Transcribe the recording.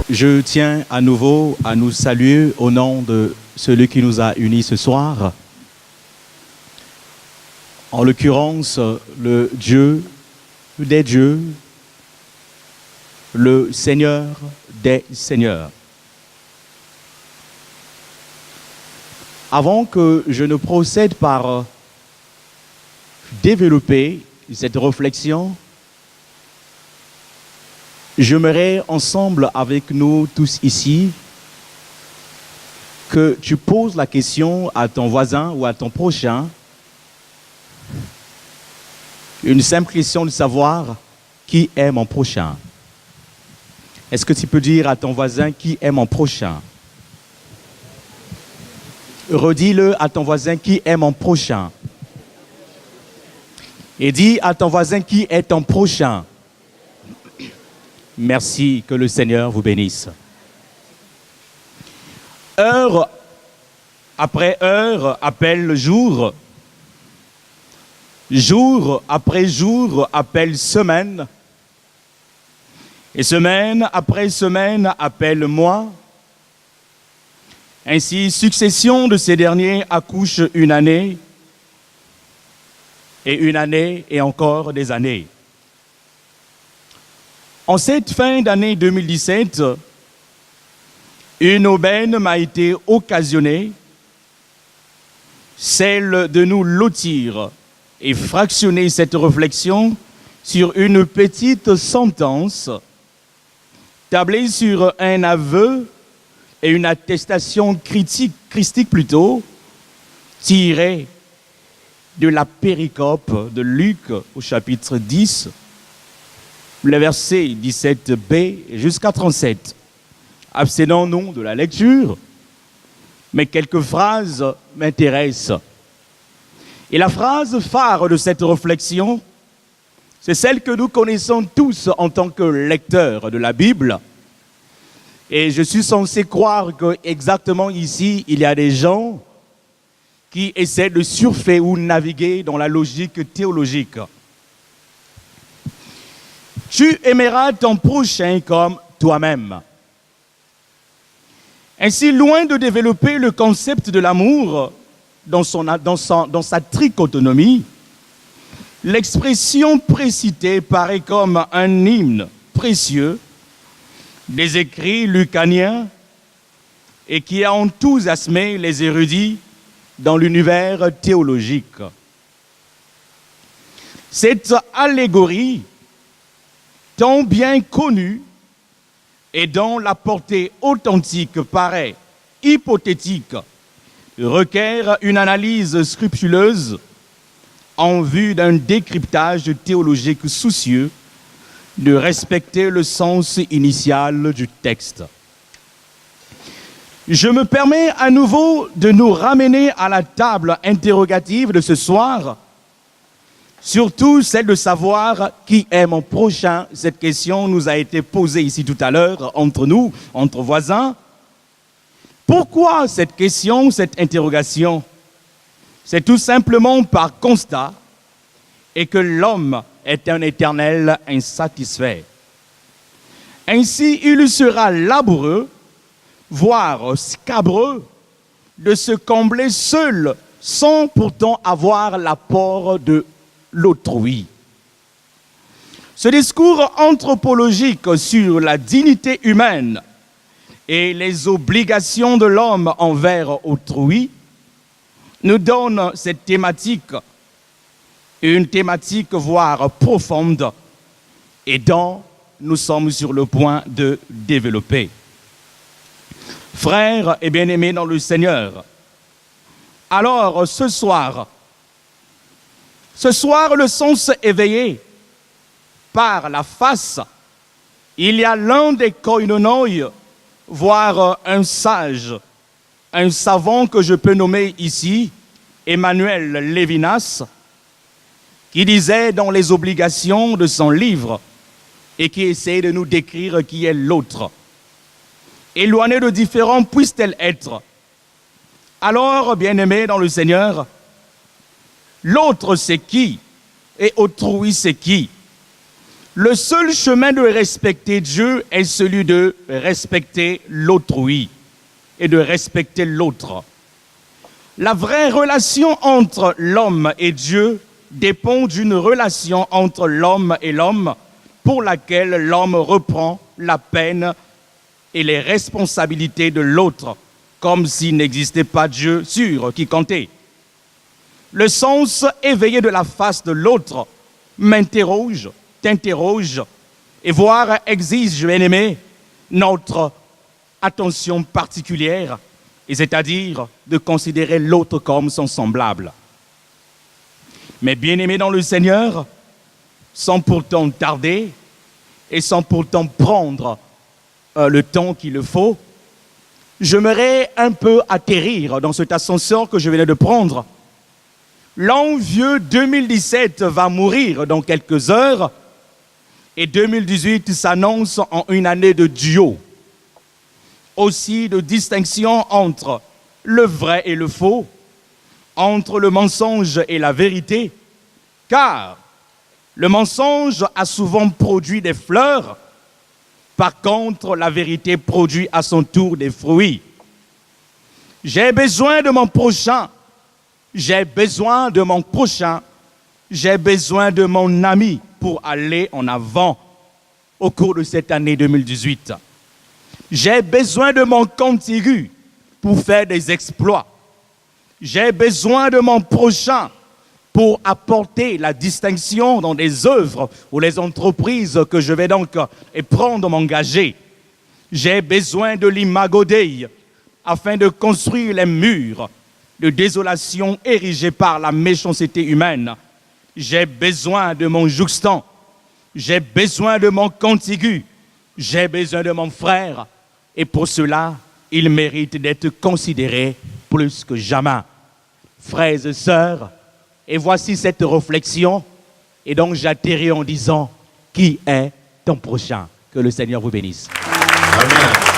Je tiens à nouveau à nous saluer au nom de celui qui nous a unis ce soir. En l'occurrence, le Dieu des dieux, le Seigneur des seigneurs. Avant que je ne procède par développer cette réflexion, j'aimerais ensemble avec nous tous ici que tu poses la question à ton voisin ou à ton prochain, une simple question de savoir qui est mon prochain. Est-ce que tu peux dire à ton voisin qui est mon prochain? Redis-le à ton voisin qui est mon prochain. Et dis à ton voisin qui est ton prochain. Merci, que le Seigneur vous bénisse. Heure après heure appelle le jour. Jour après jour appelle semaine. Et semaine après semaine appelle mois. Ainsi, succession de ces derniers accouche une année et encore des années. En cette fin d'année 2017, une aubaine m'a été occasionnée, celle de nous lotir et fractionner cette réflexion sur une petite sentence tablée sur un aveu et une attestation christique plutôt, tirée de la péricope de Luc au chapitre 10, le verset 17b jusqu'à 37. Abstenons-nous de la lecture, mais quelques phrases m'intéressent. Et la phrase phare de cette réflexion, c'est celle que nous connaissons tous en tant que lecteurs de la Bible. Et je suis censé croire qu'exactement ici, il y a des gens qui essaient de surfer ou naviguer dans la logique théologique. Tu aimeras ton prochain comme toi-même. Ainsi, loin de développer le concept de l'amour dans sa trichotomie, l'expression précitée paraît comme un hymne précieux des écrits lucaniens et qui a enthousiasmé les érudits dans l'univers théologique. Cette allégorie, tant bien connue et dont la portée authentique paraît hypothétique, requiert une analyse scrupuleuse en vue d'un décryptage théologique soucieux de respecter le sens initial du texte. Je me permets à nouveau de nous ramener à la table interrogative de ce soir, surtout celle de savoir qui est mon prochain. Cette question nous a été posée ici tout à l'heure entre nous, entre voisins. Pourquoi cette question, cette interrogation? C'est tout simplement par constat et que l'homme est un éternel insatisfait. Ainsi, il sera laboureux, voire scabreux, de se combler seul, sans pourtant avoir l'apport de l'autrui. Ce discours anthropologique sur la dignité humaine et les obligations de l'homme envers autrui nous donne cette thématique, une thématique voire profonde, et dont nous sommes sur le point de développer. Frères et bien-aimés dans le Seigneur, alors ce soir, le sens éveillé par la face, il y a l'un des koinonoi, voire un sage, un savant que je peux nommer ici, Emmanuel Lévinas, qui disait dans les obligations de son livre et qui essaie de nous décrire qui est l'autre. Éloignée de différents puisse-t-elle être. Alors, bien-aimés dans le Seigneur, l'autre c'est qui? Et autrui, c'est qui? Le seul chemin de respecter Dieu est celui de respecter l'autrui et de respecter l'autre. La vraie relation entre l'homme et Dieu dépend d'une relation entre l'homme et l'homme pour laquelle l'homme reprend la peine et les responsabilités de l'autre, comme s'il n'existait pas Dieu sur qui comptait. Le sens éveillé de la face de l'autre m'interroge, t'interroge, et voire exige, bien-aimé, notre attention particulière, et c'est-à-dire de considérer l'autre comme son semblable. Mais bien-aimé dans le Seigneur, sans pourtant tarder et sans pourtant prendre le temps qu'il le faut, j'aimerais un peu atterrir dans cet ascenseur que je venais de prendre. L'envieux 2017 va mourir dans quelques heures et 2018 s'annonce en une année de duo. Aussi de distinction entre le vrai et le faux, entre le mensonge et la vérité, car le mensonge a souvent produit des fleurs, par contre la vérité produit à son tour des fruits. J'ai besoin de mon prochain, j'ai besoin de mon prochain, j'ai besoin de mon ami pour aller en avant au cours de cette année 2018. J'ai besoin de mon contigu pour faire des exploits. J'ai besoin de mon prochain pour apporter la distinction dans des œuvres ou les entreprises que je vais donc prendre m'engager. J'ai besoin de l'imago Dei afin de construire les murs de désolation érigés par la méchanceté humaine. J'ai besoin de mon juxtant. J'ai besoin de mon contigu. J'ai besoin de mon frère. Et pour cela, il mérite d'être considéré plus que jamais. Frères et sœurs, et voici cette réflexion. Et donc j'atterris en disant, qui est ton prochain? Que le Seigneur vous bénisse. Amen.